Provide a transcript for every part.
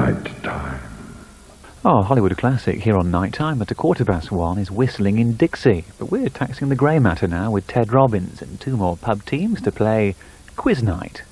Night Time. Oh, Hollywood classic here on Night Time at 1:15 is Whistling in Dixie. But we're taxing the grey matter now with Ted Robbins and two more pub teams to play Quiz Night.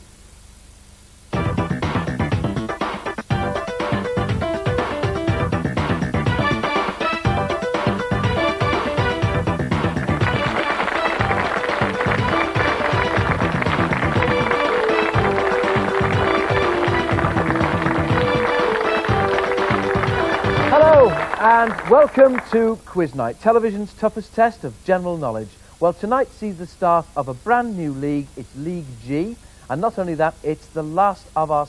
And welcome to Quiz Night, television's toughest test of general knowledge. Well, tonight sees the start of a brand new league. It's League G, and not only that, it's the last of our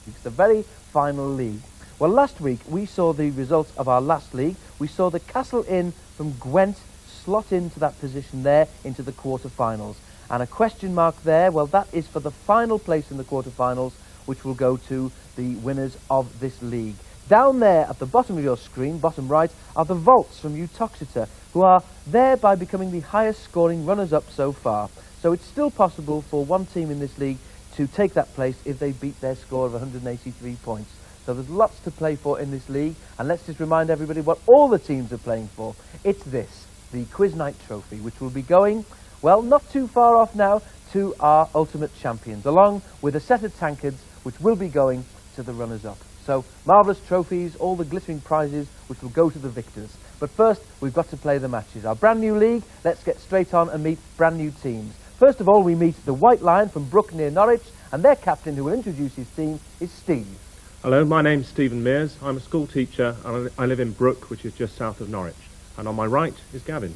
leagues, the very final league. Well, last week we saw the results of our last league. We saw the Castle Inn from Gwent slot into that position there into the quarter-finals. And a question mark there, well, that is for the final place in the quarter-finals, which will go to the winners of this league. Down there at the bottom of your screen, bottom right, are the Volts from Utoxeter, who are thereby becoming the highest scoring runners-up so far. So it's still possible for one team in this league to take that place if they beat their score of 183 points. So there's lots to play for in this league, and let's just remind everybody what all the teams are playing for. It's this, the Quiz Night Trophy, which will be going, well, not too far off now, to our ultimate champions, along with a set of tankards which will be going to the runners-up. So, marvellous trophies, all the glittering prizes which will go to the victors. But first, we've got to play the matches. Our brand new league, let's get straight on and meet brand new teams. First of all, we meet the White Lion from Brook near Norwich, and their captain, who will introduce his team, is Steve. Hello, my name's Stephen Mears. I'm a school teacher and I live in Brook, which is just south of Norwich. And on my right is Gavin.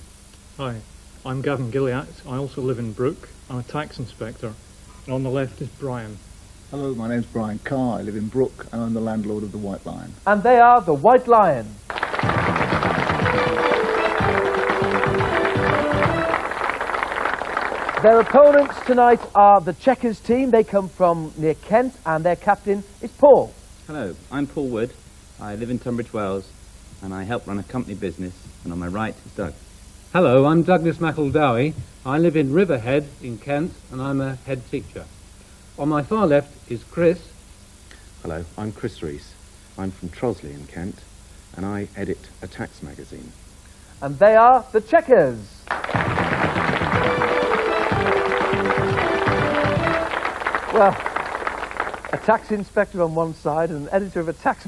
Hi, I'm Gavin Gilliatt. I also live in Brook. I'm a tax inspector. And on the left is Brian. Hello, my name's Brian Carr. I live in Brook and I'm the landlord of the White Lion. And they are the White Lion. Their opponents tonight are the Checkers team. They come from near Kent, and their captain is Paul. Hello, I'm Paul Wood. I live in Tunbridge Wells and I help run a company business, and on my right is Doug. Hello, I'm Douglas McEldowie. I live in Riverhead in Kent and I'm a head teacher. On my far left is Chris. Hello, I'm Chris Rees. I'm from Trosley in Kent, and I edit a tax magazine. And they are the Checkers. Well, a tax inspector on one side and an editor of a tax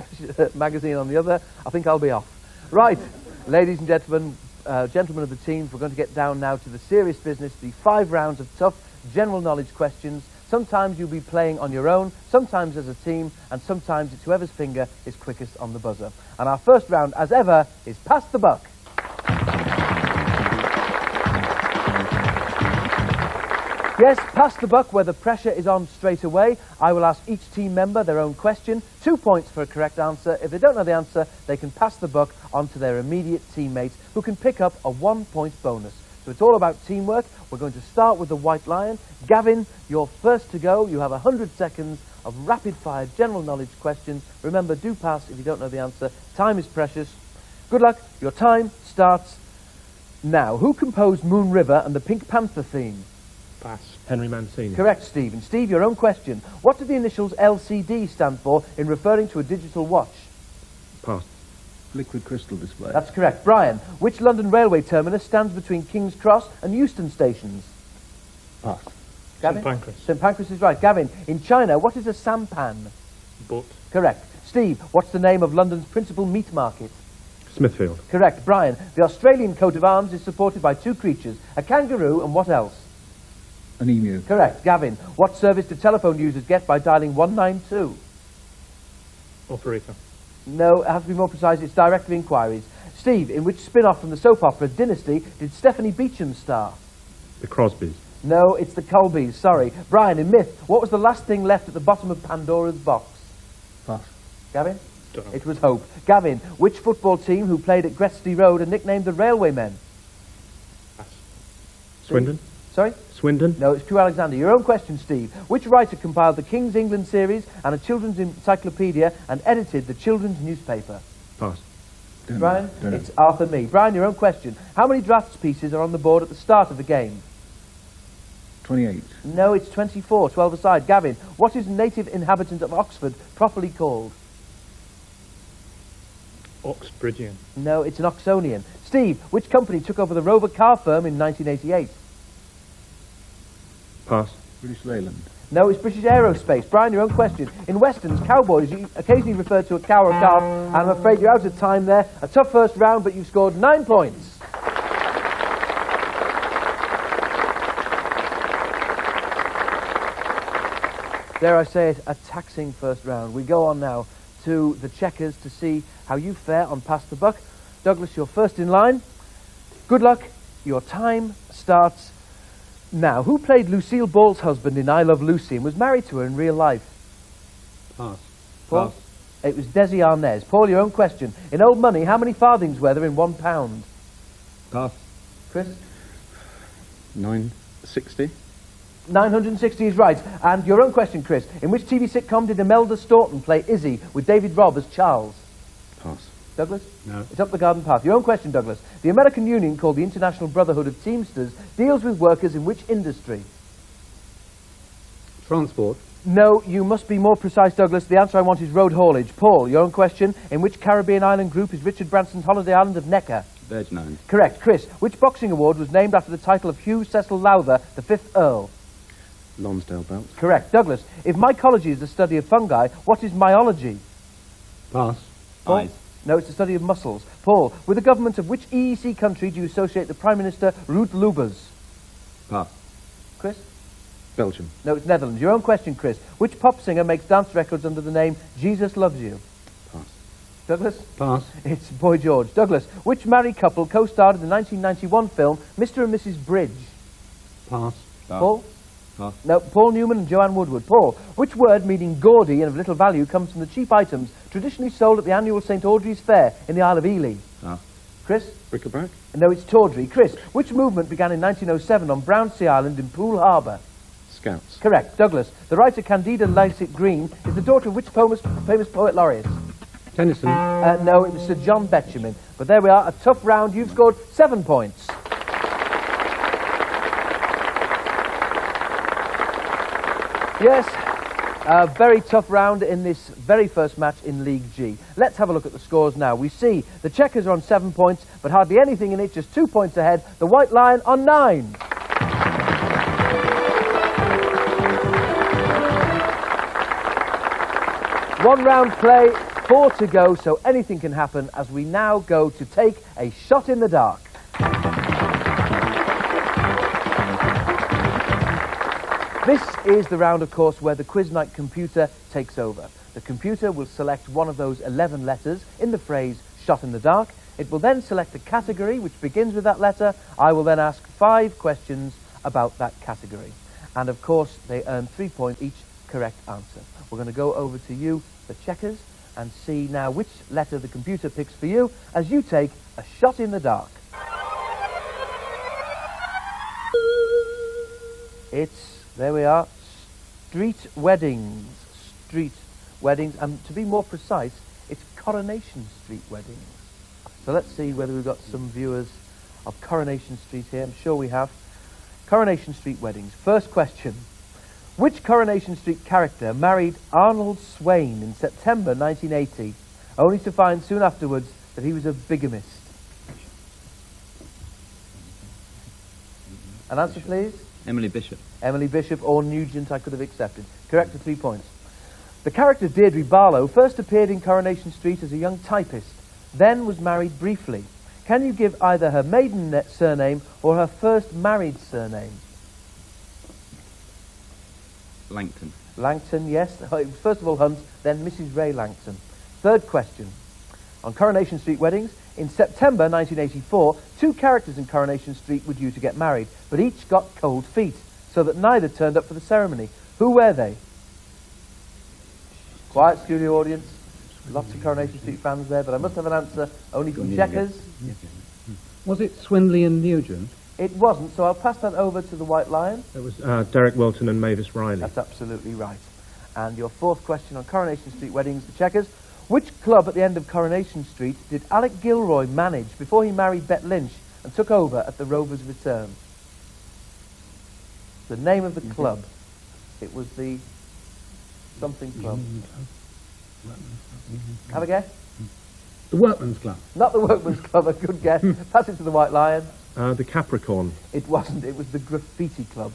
magazine on the other. I think I'll be off. Right, ladies and gentlemen, gentlemen of the teams, we're going to get down now to the serious business, the 5 rounds of tough general knowledge questions. Sometimes you'll be playing on your own, sometimes as a team, and sometimes it's whoever's finger is quickest on the buzzer. And our first round, as ever, is Pass the Buck. Yes, pass the buck where the pressure is on straight away. I will ask each team member their own question. 2 points for a correct answer. If they don't know the answer, they can pass the buck on to their immediate teammates, who can pick up a 1-point bonus. So it's all about teamwork. We're going to start with the White Lion. Gavin, you're first to go. You have 100 seconds of rapid-fire general knowledge questions. Remember, do pass if you don't know the answer. Time is precious. Good luck. Your time starts now. Who composed Moon River and the Pink Panther theme? Pass. Henry Mancini. Correct, Steve. And Steve, your own question. What do the initials LCD stand for in referring to a digital watch? Pass. Liquid crystal display. That's correct. Brian, which London railway terminus stands between King's Cross and Euston stations? Pass. Gavin? St Pancras. St Pancras is right. Gavin, in China, what is a sampan? But. Correct. Steve, what's the name of London's principal meat market? Smithfield. Correct. Brian, the Australian coat of arms is supported by 2 creatures, a kangaroo and what else? An emu. Correct. Gavin, what service do telephone users get by dialing 192? Operator. No, I have to be more precise, it's directory inquiries. Steve, in which spin-off from the soap opera Dynasty did Stephanie Beacham star? The Crosbys. No, it's the Colbys, sorry. Brian, in Myth, what was the last thing left at the bottom of Pandora's box? Pass. Gavin? Dunno. It was Hope. Gavin, which football team who played at Gretsley Road are nicknamed the Railwaymen? Pass. Swindon. Sorry? Swindon. No, it's Crewe Alexander. Your own question, Steve. Which writer compiled the King's England series and a children's encyclopedia and edited the children's newspaper? Pass. Brian? Don't know. It's Arthur Mee. Brian, your own question. How many drafts pieces are on the board at the start of the game? 28. No, it's 24, 12 aside. Gavin, what is a native inhabitant of Oxford properly called? Oxbridgian. No, it's an Oxonian. Steve, which company took over the Rover car firm in 1988? Pass. British Leyland. No, it's British Aerospace. Brian, your own question. In westerns, cowboys you occasionally refer to a cow or a calf, and I'm afraid you're out of time there. A tough first round, but you've scored 9 points. Dare I say it, a taxing first round. We go on now to the checkers to see how you fare on Pass the Buck. Douglas, you're first in line. Good luck. Your time starts now. Who played Lucille Ball's husband in I Love Lucy and was married to her in real life? Pass. Paul? It was Desi Arnaz. Paul, your own question. In old money, how many farthings were there in £1? Pass. Chris? 960. 960 is right. And your own question, Chris. In which TV sitcom did Imelda Staunton play Izzy with David Robb as Charles? Pass. Douglas? No. It's up the garden path. Your own question, Douglas. The American Union, called the International Brotherhood of Teamsters, deals with workers in which industry? Transport. No, you must be more precise, Douglas. The answer I want is road haulage. Paul, your own question. In which Caribbean island group is Richard Branson's holiday island of Necker? Virgin Islands. Correct. Chris, which boxing award was named after the title of Hugh Cecil Lowther, the 5th Earl? Lonsdale Belt. Correct. Douglas, if mycology is the study of fungi, what is myology? Pass. Paul? Eyes. No, it's the study of mussels. Paul, with the government of which EEC country do you associate the Prime Minister Ruud Lubbers? Pass. Chris? Belgium. No, it's Netherlands. Your own question, Chris. Which pop singer makes dance records under the name Jesus Loves You? Pass. Douglas? Pass. It's Boy George. Douglas, which married couple co-starred in the 1991 film Mr. and Mrs. Bridge? Pass. Paul? Pass. No, Paul Newman and Joanne Woodward. Paul, which word meaning gaudy and of little value comes from the cheap items traditionally sold at the annual St. Audrey's Fair in the Isle of Ely? Pass. Chris? Bric-a-brac. No, it's tawdry. Chris, which movement began in 1907 on Brownsea Island in Poole Harbour? Scouts. Correct. Douglas, the writer Candida Lycett Green is the daughter of which famous poet laureate? Tennyson. No, it was Sir John Betjeman. But there we are, a tough round. You've scored 7 points. Yes, a very tough round in this very first match in League G. Let's have a look at the scores now. We see the Checkers are on 7 points, but hardly anything in it, just 2 points ahead. The White Lion on 9. One round play, 4 to go, so anything can happen as we now go to take a shot in the dark. This is the round, of course, where the Quiz Night computer takes over. The computer will select one of those 11 letters in the phrase shot in the dark. It will then select a category which begins with that letter. I will then ask 5 questions about that category. And, of course, they earn 3 points each correct answer. We're going to go over to you, the Checkers, and see now which letter the computer picks for you as you take a shot in the dark. There we are, street weddings, and to be more precise, it's Coronation Street weddings. So let's see whether we've got some viewers of Coronation Street here. I'm sure we have. Coronation Street weddings. First question. Which Coronation Street character married Arnold Swain in September 1980, only to find soon afterwards that he was a bigamist? An answer, please? Emily Bishop. Emily Bishop or Nugent I could have accepted. Correct for 3 points. The character Deirdre Barlow first appeared in Coronation Street as a young typist, then was married briefly. Can you give either her maiden surname or her first married surname? Langton. Langton, yes. First of all Hunt, then Mrs. Ray Langton. Third question. On Coronation Street weddings, in September 1984, 2 characters in Coronation Street were due to get married, but each got cold feet, so that neither turned up for the ceremony. Who were they? Quiet studio audience. Lots of Coronation Street fans there, but I must have an answer only from Checkers. Was it Swindley and Nugent? It wasn't, so I'll pass that over to the White Lion. It was Derek Wilton and Mavis Riley. That's absolutely right. And your fourth question on Coronation Street weddings, the Checkers. Which club at the end of Coronation Street did Alec Gilroy manage before he married Bet Lynch and took over at the Rovers' return? The name of the club. It was the something club. Have a guess? The Workman's Club. Not the Workman's Club, a good guess. Pass it to the White Lion. The Capricorn. It wasn't, it was the Graffiti Club.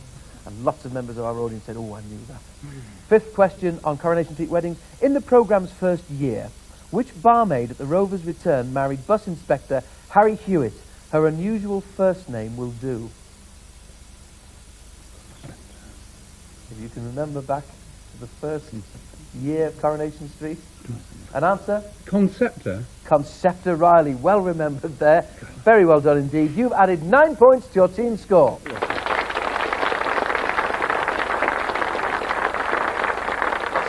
And lots of members of our audience said, oh, I knew that. Fifth question on Coronation Street weddings. In the programme's first year, which barmaid at the Rover's return married bus inspector Harry Hewitt? Her unusual first name will do. If you can remember back to the first year of Coronation Street. An answer? Conceptor. Conceptor Riley. Well remembered there. Very well done indeed. You've added 9 points to your team score.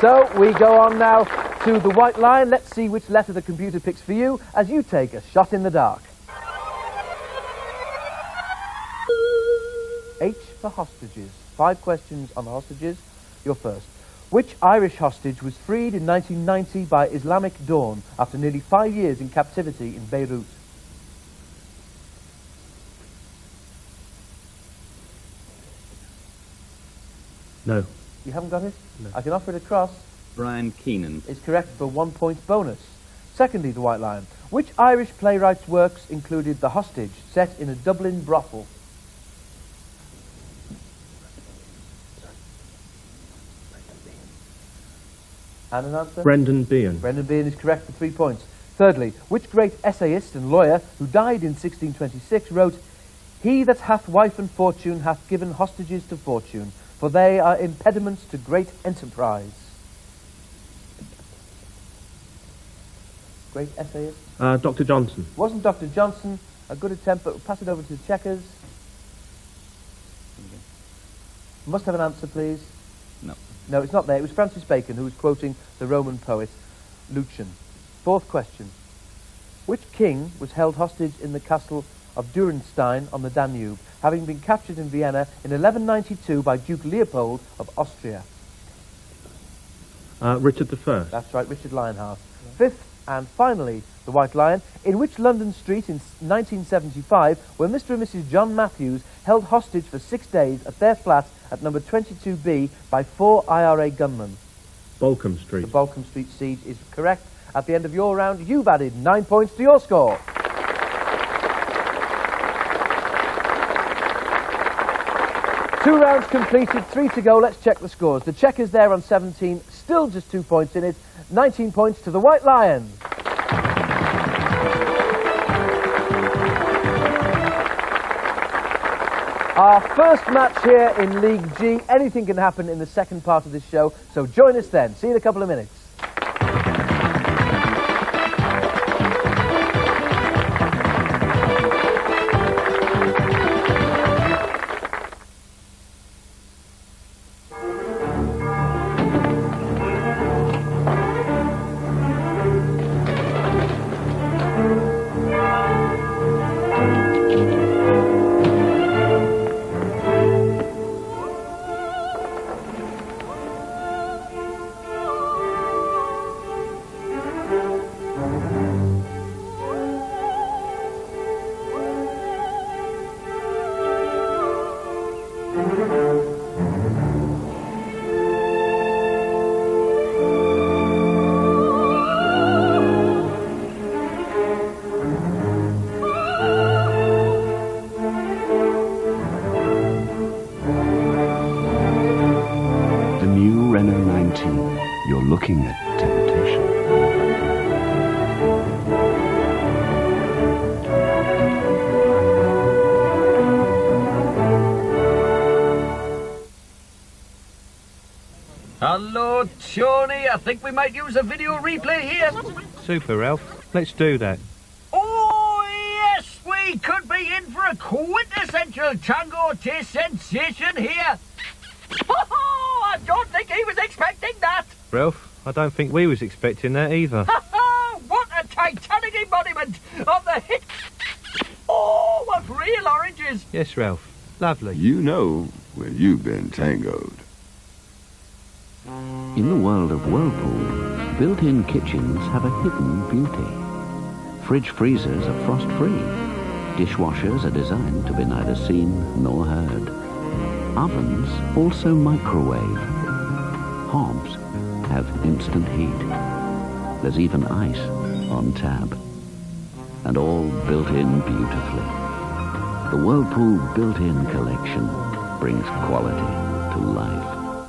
So we go on now to the White Lion. Let's see which letter the computer picks for you as you take a shot in the dark. H for hostages. 5 questions on hostages. You're first. Which Irish hostage was freed in 1990 by Islamic Dawn after nearly 5 years in captivity in Beirut? No. You haven't got it? No. I can offer it across. Brian Keenan. Is correct for 1 point bonus. Secondly, the White Lion. Which Irish playwright's works included The Hostage, set in a Dublin brothel? And an answer? Brendan Behan. Brendan Behan is correct for 3 points. Thirdly, which great essayist and lawyer who died in 1626 wrote, "He that hath wife and fortune hath given hostages to fortune, for they are impediments to great enterprise"? Great essayist. Dr. Johnson. Wasn't Dr. Johnson. A good attempt, but we'll pass it over to the checkers. Must have an answer, please. No. No, it's not there. It was Francis Bacon who was quoting the Roman poet Lucian. Fourth question. Which king was held hostage in the castle of Durenstein on the Danube, having been captured in Vienna in 1192 by Duke Leopold of Austria? Richard I. That's right, Richard Lionheart. Fifth and finally, the White Lion. In which London street in 1975 were Mr. and Mrs. John Matthews held hostage for 6 days at their flat at number 22B by 4 IRA gunmen? Balcombe Street. The Balcombe Street siege is correct. At the end of your round, you've added 9 points to your score. Two rounds completed, 3 to go. Let's check the scores. The checkers there on 17, still just 2 points in it. 19 points to the White Lions. Our first match here in League G. Anything can happen in the second part of this show, so join us then. See you in a couple of minutes. You're looking at temptation. Hello, Tony. I think we might use a video replay here. Super, Ralph. Let's do that. Oh, yes, we could be in for a quintessential Tango taste sensation here. Oh, I don't think he was expecting that. Ralph, I don't think we was expecting that either. What a titanic embodiment of the hit. Oh, of real oranges. Yes, Ralph. Lovely. You know when you've been tangoed. In the world of Whirlpool, built-in kitchens have a hidden beauty. Fridge freezers are frost-free. Dishwashers are designed to be neither seen nor heard. Ovens also microwave. Hobs have instant heat. There's even ice on tap. and all built in beautifully. The Whirlpool built-in collection brings quality to life.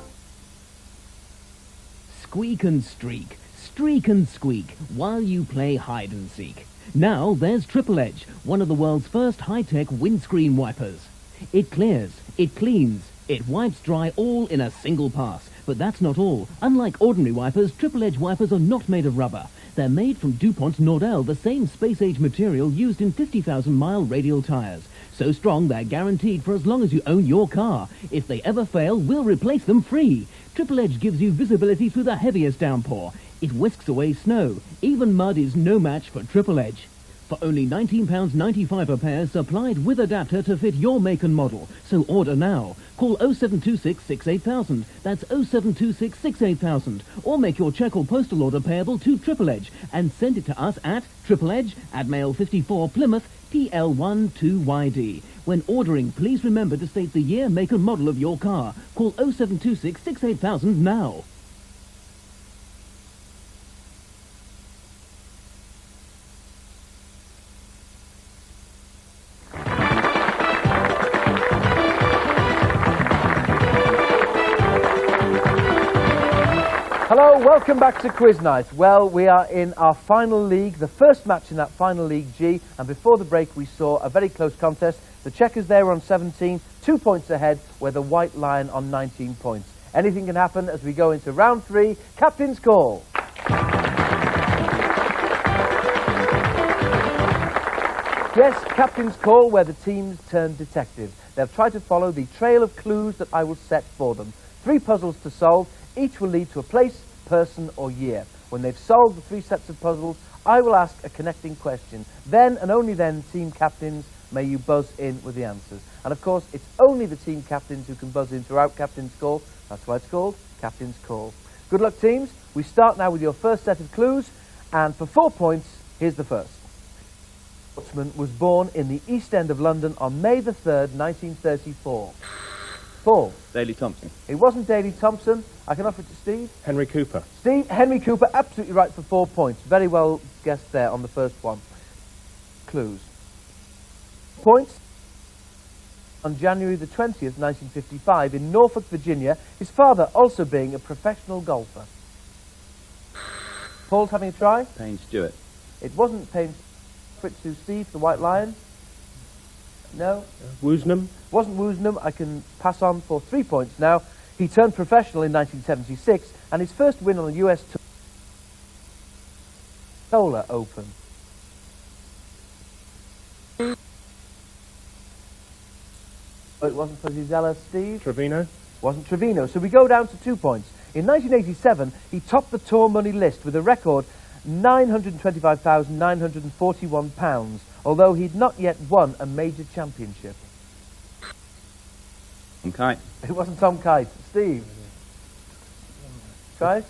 Squeak and streak, streak and squeak, while you play hide and seek. Now there's Triple Edge, one of the world's first high-tech windscreen wipers. It clears, it cleans, it wipes dry all in a single pass. But that's not all. Unlike ordinary wipers, Triple Edge wipers are not made of rubber. They're made from DuPont Nordel, the same space-age material used in 50,000-mile radial tires. So strong, they're guaranteed for as long as you own your car. If they ever fail, we'll replace them free. Triple Edge gives you visibility through the heaviest downpour. It whisks away snow. Even mud is no match for Triple Edge. For only £19.95 a pair, supplied with adapter to fit your make and model. So order now. Call 0726 68000. That's 0726 68000. Or make your cheque or postal order payable to Triple Edge and send it to us at Triple Edge at Mail 54 Plymouth PL1 2YD. When ordering, please remember to state the year, make and model of your car. Call 0726 68000 now. Hello, welcome back to Quiz Night. Well, we are in our final league, the first match in that final League G, and before the break we saw a very close contest. The Checkers there were on 17, 2 points ahead, with the White Lion on 19 points. Anything can happen as we go into round 3, Captain's Call. Yes, Captain's Call, where the teams turn detective. They'll try to follow the trail of clues that I will set for them. 3 puzzles to solve. Each will lead to a place, person or year. When they've solved the 3 sets of puzzles, I will ask a connecting question. Then and only then, team captains, may you buzz in with the answers. And of course, it's only the team captains who can buzz in throughout Captain's Call. That's why it's called Captain's Call. Good luck, teams. We start now with your first set of clues. And for 4 points, here's the first. Sportsman was born in the East End of London on May the 3rd, 1934. Paul. Daley Thompson. It wasn't Daley Thompson. I can offer it to Steve. Henry Cooper. Steve, Henry Cooper, absolutely right for 4 points. Very well guessed there on the first one. Clues. Points. On January the 20th, 1955, in Norfolk, Virginia, his father also being a professional golfer. Paul's having a try? Payne Stewart. It wasn't Payne. Offer it to Steve, the White Lion. No? Woosnam. Wasn't Woosnam. I can pass on for 3 points now. He turned professional in 1976, and his first win on the US Solar Open. Oh, it wasn't for Zuzella, Steve. Trevino. Wasn't Trevino. So we go down to 2 points. In 1987, he topped the tour money list with a record £925,941, although he'd not yet won a major championship. Tom Kite. It wasn't Tom Kite. Steve? Try?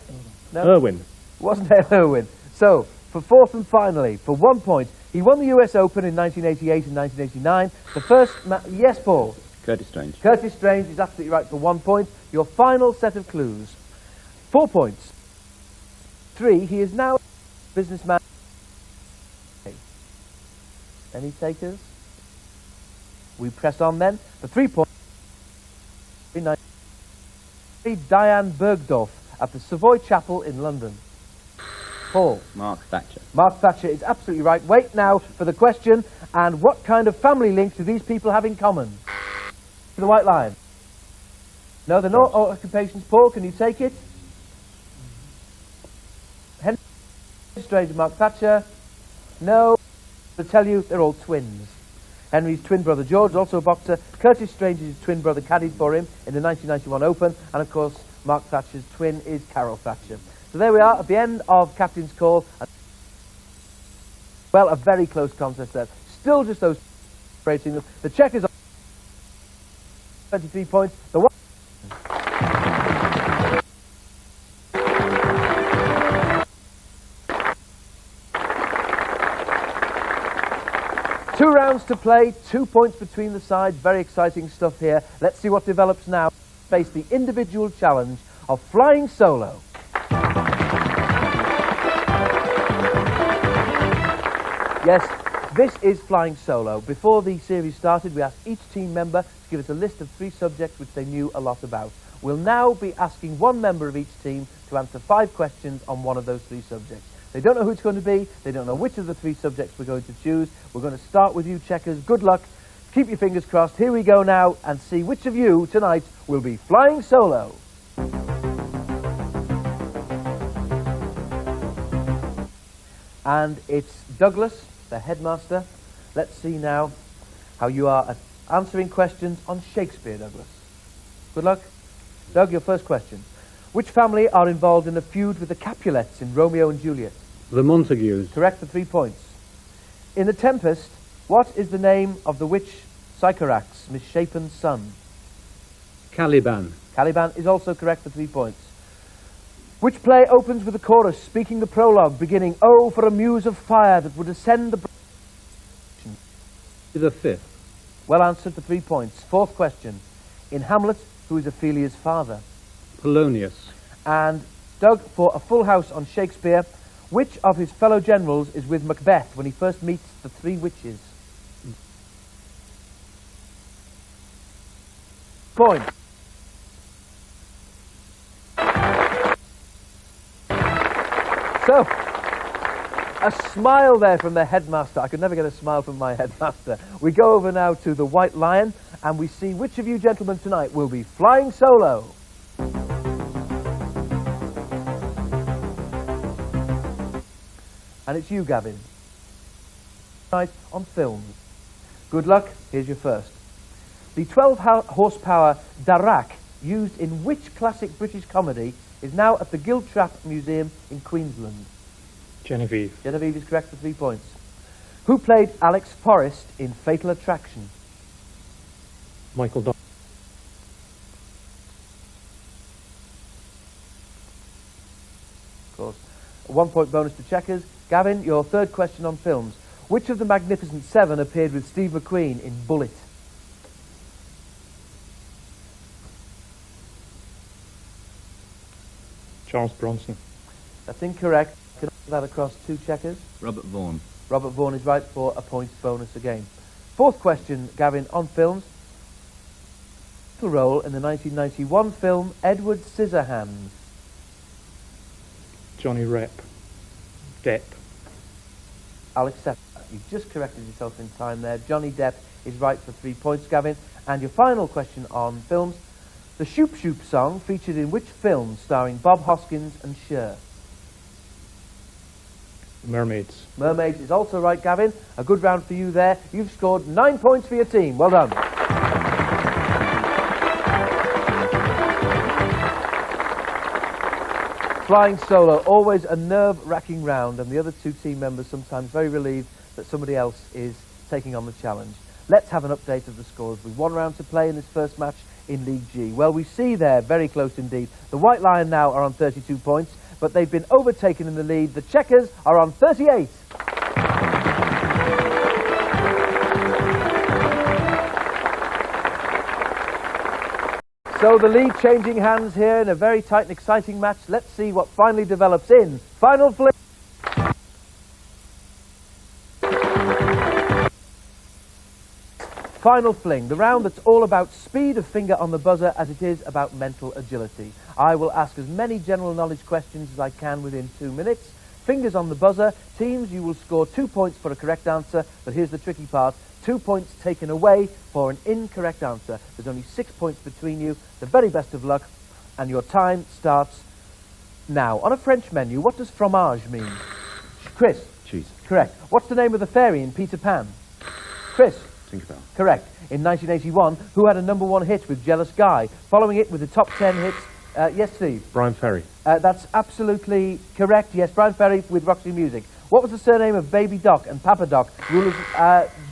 No? Irwin. It wasn't Irwin. So, for fourth and finally, for 1 point, he won the US Open in 1988 and 1989. The first... yes, Paul? Curtis Strange. Curtis Strange is absolutely right for 1 point. Your final set of clues. 4 points. 3, he is now a businessman. Any takers? We press on then. For 3 points. Diane Bergdorf at the Savoy Chapel in London. Paul. Mark Thatcher. Mark Thatcher is absolutely right. Wait now for the question. And what kind of family link do these people have in common? The White Lion. No, they're not occupations. Paul, can you take it? Henry Strange and Mark Thatcher. No. To tell you, they're all twins. Henry's twin brother George, also a boxer. Curtis Strange's twin brother caddied for him in the 1991 Open. And of course, Mark Thatcher's twin is Carol Thatcher. So there we are at the end of Captain's Call. Well, a very close contest there. Still just those rating them. The Checkers on 23 points. The one 2 rounds to play, 2 points between the sides. Very exciting stuff here. Let's see what develops now. Face the individual challenge of flying solo. Yes, This is Flying Solo. Before the series started, we asked each team member to give us a list of 3 subjects which they knew a lot about. We'll now be asking one member of each team to answer 5 questions on one of those 3 subjects. They don't know who it's going to be. They don't know which of the 3 subjects we're going to choose. We're going to start with you, Checkers. Good luck. Keep your fingers crossed. Here we go now and see which of you tonight will be flying solo. And it's Douglas, the headmaster. Let's see now how you are at answering questions on Shakespeare, Douglas. Good luck. Doug, your first question. Which family are involved in a feud with the Capulets in Romeo and Juliet? The Montagues. Correct for 3 points. In The Tempest, what is the name of the witch Sycorax, misshapen son? Caliban. Caliban is also correct for 3 points. Which play opens with a chorus speaking the prologue beginning, "Oh, for a muse of fire that would ascend the..." The 5th. Well answered for 3 points. 4th question. In Hamlet, who is Ophelia's father? Polonius. And Doug, for a full house on Shakespeare, which of his fellow generals is with Macbeth when he first meets the 3 witches? Point. So, a smile there from the headmaster. I could never get a smile from my headmaster. We go over now to the White Lion, and we see which of you gentlemen tonight will be flying solo. And it's you, Gavin. Tonight on films. Good luck. Here's your first. The 12-horsepower Darracq, used in which classic British comedy, is now at the Giltrap Museum in Queensland? Genevieve. Genevieve is correct for 3 points. Who played Alex Forrest in Fatal Attraction? Michael Douglas. Of course. A 1-point bonus to Checkers. Gavin, your third question on films. Which of the Magnificent Seven appeared with Steve McQueen in Bullitt? Charles Bronson. That's incorrect. Can I put that across 2 Checkers? Robert Vaughan. Robert Vaughan is right for a point bonus again. 4th question, Gavin, on films. Role in the 1991 film Edward Scissorhands. Johnny Depp. I'll accept that. You've just corrected yourself in time there. Johnny Depp is right for 3 points, Gavin. And your final question on films. The Shoop Shoop song featured in which film starring Bob Hoskins and Cher? Mermaids. Mermaids is also right, Gavin. A good round for you there. You've scored 9 points for your team. Well done. Flying solo, always a nerve-wracking round, and the other 2 team members sometimes very relieved that somebody else is taking on the challenge. Let's have an update of the scores. With 1 round to play in this first match in League G. Well, we see there, very close indeed. The White Lion now are on 32 points, but they've been overtaken in the lead. The Checkers are on 38. So the lead changing hands here in a very tight and exciting match. Let's see what finally develops in Final Fling. Final Fling, the round that's all about speed of finger on the buzzer as it is about mental agility. I will ask as many general knowledge questions as I can within 2 minutes. Fingers on the buzzer. Teams, you will score 2 points for a correct answer, but here's the tricky part. 2 points taken away for an incorrect answer. There's only 6 points between you. The very best of luck, and your time starts now. On a French menu, what does fromage mean? Chris? Cheese. Correct. What's the name of the fairy in Peter Pan? Chris? Tinkerbell. Correct. In 1981, who had a #1 hit with Jealous Guy? Following it with the top 10 hits. Yes, Steve? Brian Ferry. That's absolutely correct. Yes, Brian Ferry with Roxy Music. What was the surname of Baby Doc and Papa Doc? Rulers,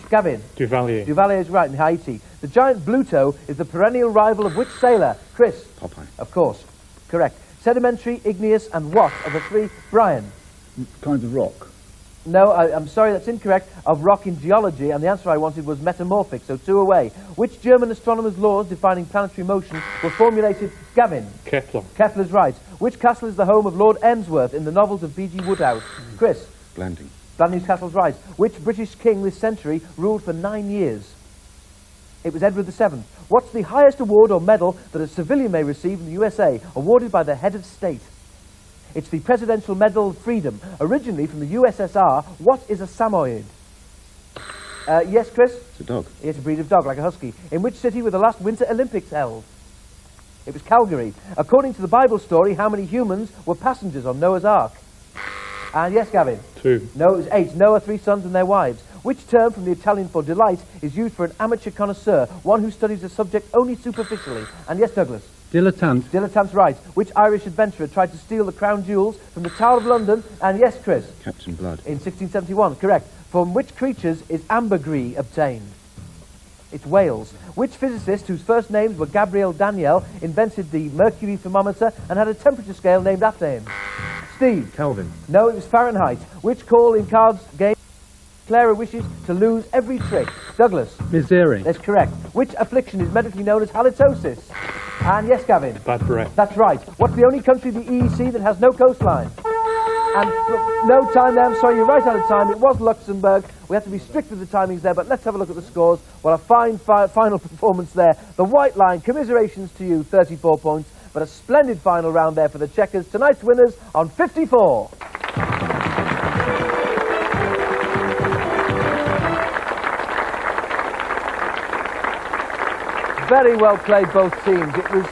Gavin? Duvalier. Duvalier is right, in Haiti. The giant Bluto is the perennial rival of which sailor? Chris? Popeye. Of course. Correct. Sedimentary, igneous, and what are the 3? Brian? Kinds of rock. No, I'm sorry, that's incorrect. Of rock in geology, and the answer I wanted was metamorphic, so 2 away. Which German astronomer's laws defining planetary motion were formulated? Gavin? Kepler. Kepler's right. Which castle is the home of Lord Emsworth in the novels of P.G. Wodehouse? Chris? Blanding. Bland Newcastle's right. Which British king this century ruled for 9 years? It was Edward VII. What's the highest award or medal that a civilian may receive in the USA, awarded by the head of state? It's the Presidential Medal of Freedom, originally from the USSR. What is a Samoyed? Yes, Chris? It's a dog. It's a breed of dog, like a husky. In which city were the last Winter Olympics held? It was Calgary. According to the Bible story, how many humans were passengers on Noah's Ark? And yes, Gavin? 2. No, it was 8. Noah, 3 sons and their wives. Which term from the Italian for delight is used for an amateur connoisseur, one who studies a subject only superficially? And yes, Douglas? Dilettante. Dilettante's right. Which Irish adventurer tried to steal the crown jewels from the Tower of London? And yes, Chris? Captain Blood. In 1671, correct. From which creatures is ambergris obtained? It's whales. Which physicist, whose first names were Gabriel Daniel, invented the mercury thermometer and had a temperature scale named after him? Steve? Kelvin. No, it was Fahrenheit. Which call in cards game Clara wishes to lose every trick? Douglas? Misery. That's correct. Which affliction is medically known as halitosis? And yes, Gavin? Bad breath. That's right. What's the only country in the EEC that has no coastline? And no time there, I'm sorry, you're right out of time. It was Luxembourg. We have to be strict with the timings there, but let's have a look at the scores. Well, a fine final performance there. The White Line, commiserations to you, 34 points, but a splendid final round there for the Checkers. Tonight's winners on 54. Very well played, both teams. It was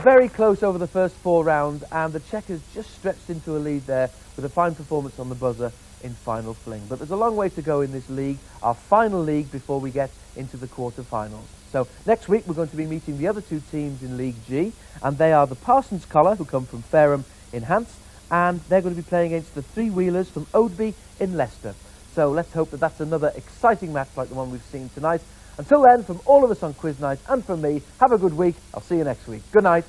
very close over the first 4 rounds, and the Checkers just stretched into a lead there with a fine performance on the buzzer in final fling. But there's a long way to go in this league, our final league, before we get into the quarter-finals. So next week we're going to be meeting the other 2 teams in League G, and they are the Parsons Collar, who come from Fareham in Hants, and they're going to be playing against the Three Wheelers from Oadby in Leicester. So let's hope that that's another exciting match like the one we've seen tonight. Until then, from all of us on Quiz Night and from me, have a good week. I'll see you next week. Good night.